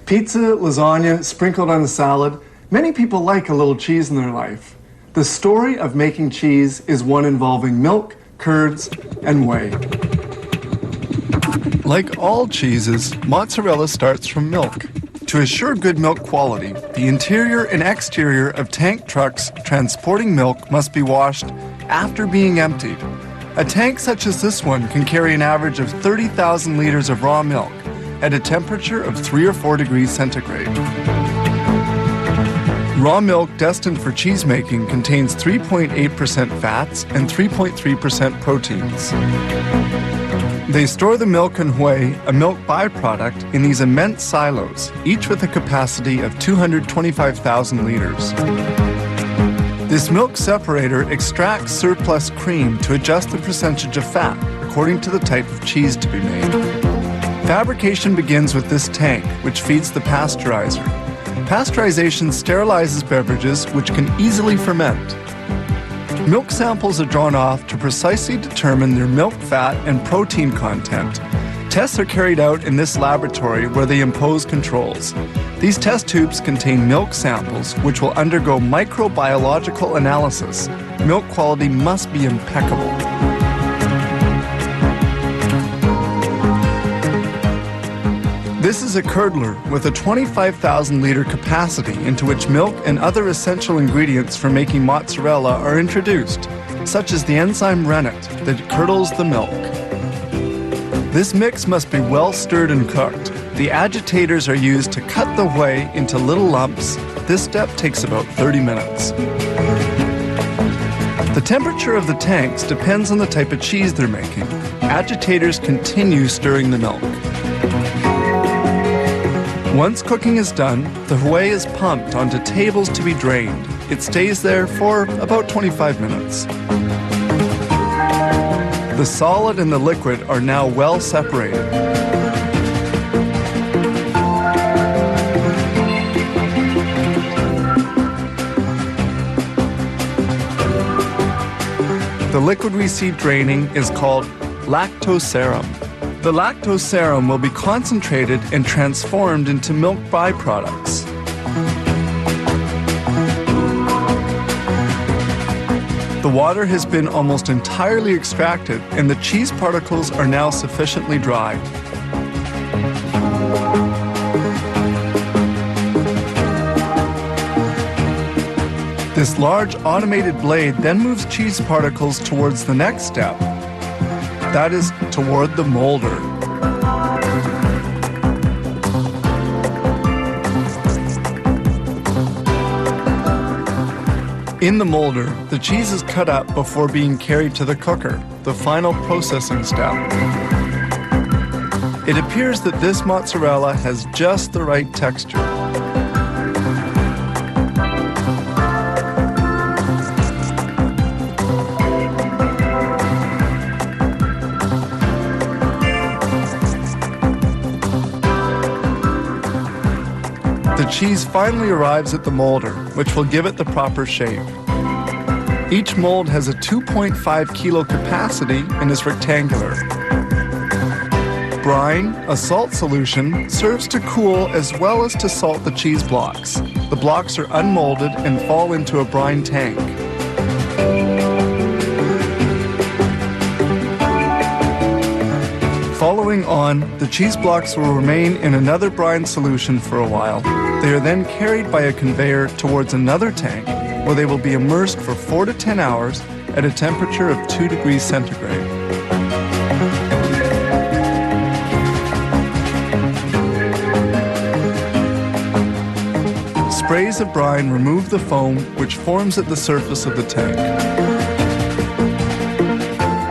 Pizza, lasagna, sprinkled on a salad. Many people like a little cheese in their life. The story of making cheese is one involving milk, curds, and whey. Like all cheeses, mozzarella starts from milk. To assure good milk quality, the interior and exterior of tank trucks transporting milk must be washed after being emptied. A tank such as this one can carry an average of 30,000 liters of raw milk at a temperature of 3 or 4 degrees centigrade. Raw milk destined for cheese making contains 3.8% fats and 3.3% proteins. They store the milk and whey, a milk byproduct, in these immense silos, each with a capacity of 225,000 liters. This milk separator extracts surplus cream to adjust the percentage of fat according to the type of cheese to be made. Fabrication begins with this tank, which feeds the pasteurizer. Pasteurization sterilizes beverages which can easily ferment. Milk samples are drawn off to precisely determine their milk fat and protein content. Tests are carried out in this laboratory where they impose controls. These test tubes contain milk samples which will undergo microbiological analysis. Milk quality must be impeccable. This is a curdler with a 25,000 liter capacity into which milk and other essential ingredients for making mozzarella are introduced, such as the enzyme rennet that curdles the milk. This mix must be well stirred and cooked. The agitators are used to cut the whey into little lumps. This step takes about 30 minutes. The temperature of the tanks depends on the type of cheese they're making. Agitators continue stirring the milk. Once cooking is done, the whey is pumped onto tables to be drained. It stays there for about 25 minutes. The solid and the liquid are now well separated. The liquid we see draining is called lactose serum. The lactose serum will be concentrated and transformed into milk byproducts. The water has been almost entirely extracted and the cheese particles are now sufficiently dry. This large automated blade then moves cheese particles towards the next step. That is, toward the molder. In the molder, the cheese is cut up before being carried to the cooker, the final processing step. It appears that this mozzarella has just the right texture. The cheese finally arrives at the molder, which will give it the proper shape. Each mold has a 2.5 kilo capacity and is rectangular. Brine, a salt solution, serves to cool as well as to salt the cheese blocks. The blocks are unmolded and fall into a brine tank. Following on, the cheese blocks will remain in another brine solution for a while. They are then carried by a conveyor towards another tank, where they will be immersed for 4 to 10 hours at a temperature of 2 degrees centigrade. Sprays of brine remove the foam which forms at the surface of the tank.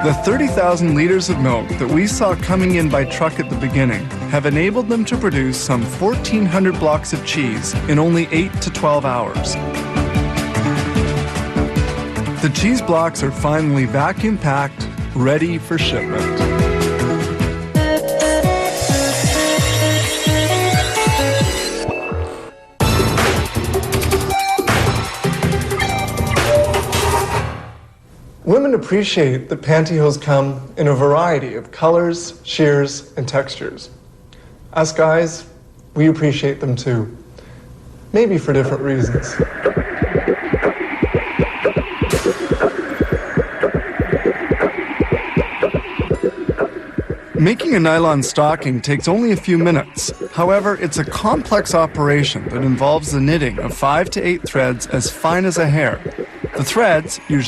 The 30,000 liters of milk that we saw coming in by truck at the beginning have enabled them to produce some 1,400 blocks of cheese in only 8 to 12 hours. The cheese blocks are finally vacuum packed, ready for shipment. Women appreciate that pantyhose come in a variety of colors, shears, and textures. Us guys, we appreciate them too. Maybe for different reasons. Making a nylon stocking takes only a few minutes. However, it's a complex operation that involves the knitting of 5 to 8 threads as fine as a hair. The threads, usually